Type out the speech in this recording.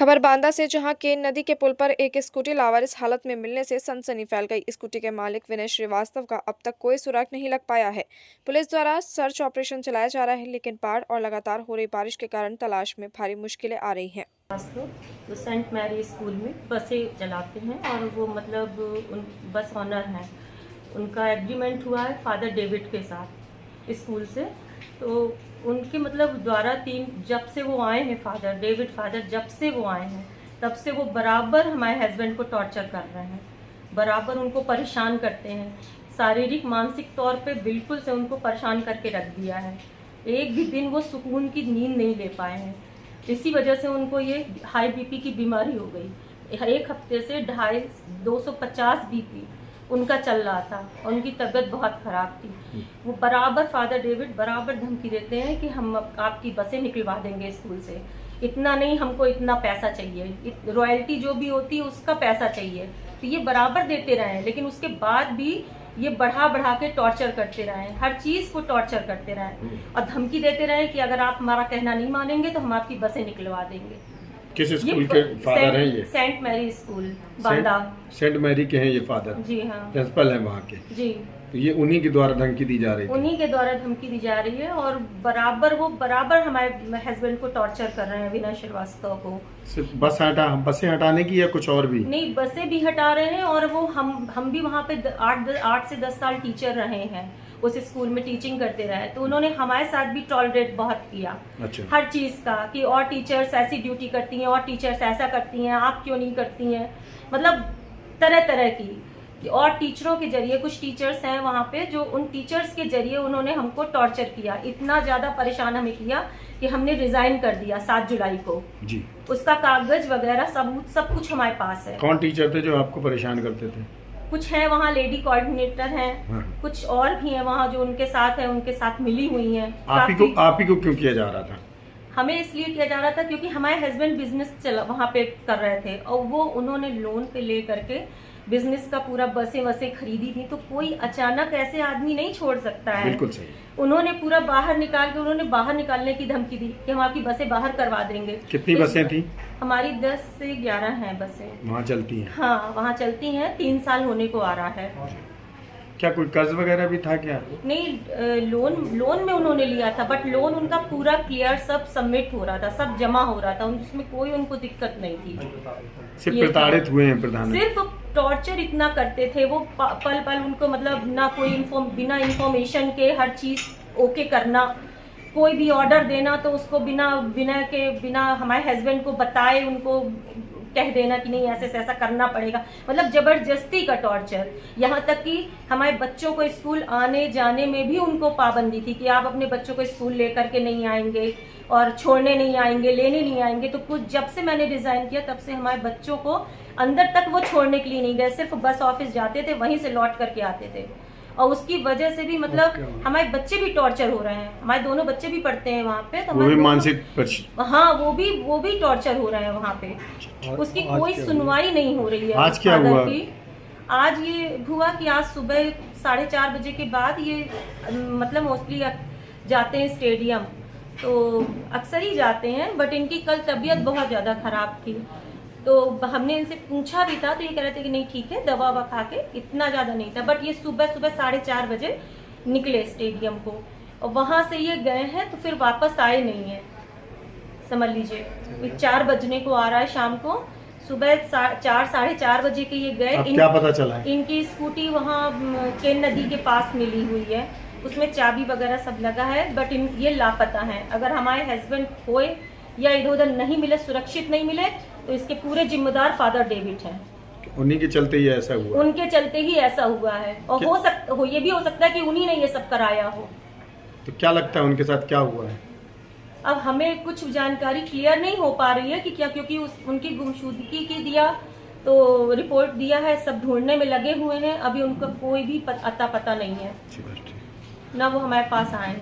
खबर बांदा से, जहां केन नदी के पुल पर एक स्कूटी लावारिस हालत में मिलने से सनसनी फैल गई। स्कूटी के मालिक विनय श्रीवास्तव का अब तक कोई सुराग नहीं लग पाया है। पुलिस द्वारा सर्च ऑपरेशन चलाया जा रहा है, लेकिन बाढ़ और लगातार हो रही बारिश के कारण तलाश में भारी मुश्किलें आ रही हैं। तो सेंट मैरी स्कूल में बसें चलाते हैं और वो मतलब उन बस ऑनर हैं। उनका एग्रीमेंट हुआ है फादर डेविड के साथ स्कूल से। तो उनके मतलब द्वारा जब से वो आए हैं फादर डेविड जब से वो आए हैं तब से वो बराबर हमारे हस्बैंड को टॉर्चर कर रहे हैं, बराबर उनको परेशान करते हैं, शारीरिक मानसिक तौर पे बिल्कुल से उनको परेशान करके रख दिया है। एक भी दिन वो सुकून की नींद नहीं ले पाए हैं। इसी वजह से उनको ये हाई बीपी की बीमारी हो गई। एक हफ्ते से 250 बीपी उनका चल रहा था और उनकी तबीयत बहुत ख़राब थी। वो बराबर फादर डेविड बराबर धमकी देते हैं कि हम आपकी बसें निकलवा देंगे स्कूल से। इतना नहीं, हमको इतना पैसा चाहिए, रॉयल्टी जो भी होती है उसका पैसा चाहिए। तो ये बराबर देते रहे, लेकिन उसके बाद भी ये बढ़ा के टॉर्चर करते रहे, हर चीज़ को टॉर्चर करते रहे और धमकी देते रहे कि अगर आप हमारा कहना नहीं मानेंगे तो हम आपकी बसें निकलवा देंगे। किस स्कूल के फादर हैं ये? Saint Mary school Banda. Saint Mary के हैं ये फादर? जी हाँ, प्रिंसिपल हैं वहाँ के। जी, तो ये उन्हीं के द्वारा धमकी दी जा रही है? उन्हीं के द्वारा धमकी दी जा रही है और बराबर हमारे हस्बैंड को टॉर्चर कर रहे हैं, विनय श्रीवास्तव को। सिर्फ बसें हटाने की या कुछ और भी? नहीं, बसें भी हटा रहे हैं और वो हम भी वहाँ पे 8 से 10 साल टीचर रहे हैं, उस स्कूल में टीचिंग करते रहे। तो उन्होंने हमारे साथ भी टॉलरेट बहुत किया। अच्छा। हर चीज़ का कि और टीचर्स ऐसी ड्यूटी करती हैं और टीचर्स ऐसा करती हैं, आप क्यों नहीं करती हैं, मतलब तरह की। और टीचरों के जरिए, कुछ टीचर्स हैं वहाँ पे जो उन टीचर्स के जरिए उन्होंने हमको टॉर्चर किया, इतना ज़्यादा परेशान हमें किया कि हमने रिजाइन कर दिया 7 जुलाई को। जी। उसका कागज वगैरह सब कुछ हमारे पास है। कौन टीचर थे जो आपको परेशान करते थे? कुछ हैं वहाँ लेडी कोऑर्डिनेटर हैं। हाँ। कुछ और भी हैं वहाँ जो उनके साथ हैं, उनके साथ मिली हुई हैं। आप ही को क्यों किया जा रहा था? हमें इसलिए किया जा रहा था क्योंकि हमारे हस्बैंड बिजनेस वहाँ पे कर रहे थे और वो उन्होंने लोन पे ले करके बिजनेस का पूरा बसें खरीदी थी। तो कोई अचानक ऐसे आदमी नहीं छोड़ सकता है। बिल्कुल सही। उन्होंने पूरा बाहर निकालने की धमकी दी कि हम आपकी बसें बाहर करवा देंगे। कितनी बसें थी? हमारी 10 से 11 हैं बसें वहाँ चलती हैं? हाँ, वहाँ चलती हैं। 3 साल होने को आ रहा है। क्या कोई कर्ज वगैरह भी था क्या? नहीं, लोन में उन्होंने लिया था, बट लोन उनका पूरा क्लियर सब सबमिट हो रहा था, सब जमा हो रहा था, उसमें कोई उनको दिक्कत नहीं थी। सिर्फ प्रताड़ित हुए हैं प्रधान? सिर्फ टॉर्चर इतना करते थे वो, पल उनको मतलब ना कोई बिना इंफॉर्मेशन के हर चीज ओके करना, कोई भी ऑर्डर देना तो उसको बिना हमारे हस्बैंड को बताए उनको कह देना कि नहीं ऐसे ऐसा करना पड़ेगा, मतलब जबरदस्ती का टॉर्चर। यहाँ तक कि हमारे बच्चों को स्कूल आने जाने में भी उनको पाबंदी थी कि आप अपने बच्चों को स्कूल लेकर के नहीं आएंगे और छोड़ने नहीं आएंगे, लेने नहीं आएंगे। तो कुछ जब से मैंने रिजाइन किया तब से हमारे बच्चों को अंदर तक वो छोड़ने के लिए नहीं गए, सिर्फ बस ऑफिस जाते थे, वहीं से लौट करके आते थे। और उसकी वजह से भी मतलब हमारे बच्चे भी टॉर्चर हो रहे हैं। हमारे दोनों बच्चे भी पढ़ते हैं वहाँ पे, तो वो भी मानसिक हाँ, वो भी टॉर्चर हो रहे हैं वहाँ पे। उसकी कोई सुनवाई नहीं हो रही है। आज क्या हुआ? आज ये हुआ कि आज सुबह 4:30 बजे के बाद ये मतलब मोस्टली जाते हैं स्टेडियम, तो अक्सर ही जाते हैं, बट इनकी कल तबीयत बहुत ज़्यादा ख़राब थी। तो हमने इनसे पूछा भी था तो ये कह रहे थे कि नहीं ठीक है, दवा खा के, इतना ज़्यादा नहीं था। बट ये सुबह 4:30 बजे निकले स्टेडियम को और वहाँ से ये गए हैं तो फिर वापस आए नहीं है। समझ लीजिए 4 बजने को आ रहा है शाम को, सुबह 4 साढ़े 4 बजे के ये गए। क्या पता चला है? इनकी स्कूटी वहाँ केन नदी के पास मिली हुई है, उसमें चाबी वगैरह सब लगा है, बट ये लापता हैं। अगर हमारे हस्बैंड खोए या इधर उधर नहीं मिले, सुरक्षित नहीं मिले, तो इसके पूरे जिम्मेदार फादर डेविड हैं। उन्हीं के चलते ही ऐसा हुआ? उनके चलते ही ऐसा हुआ है और ये भी हो सकता है कि उन्हीं ने ये सब कराया हो। तो क्या लगता है उनके साथ क्या हुआ है? अब हमें कुछ जानकारी क्लियर नहीं हो पा रही है कि क्या, क्योंकि उनकी गुमशुदगी की दिया तो रिपोर्ट दिया है, सब ढूंढने में लगे हुए हैं। अभी उनका कोई भी अता पता नहीं है, ना वो हमारे पास आए।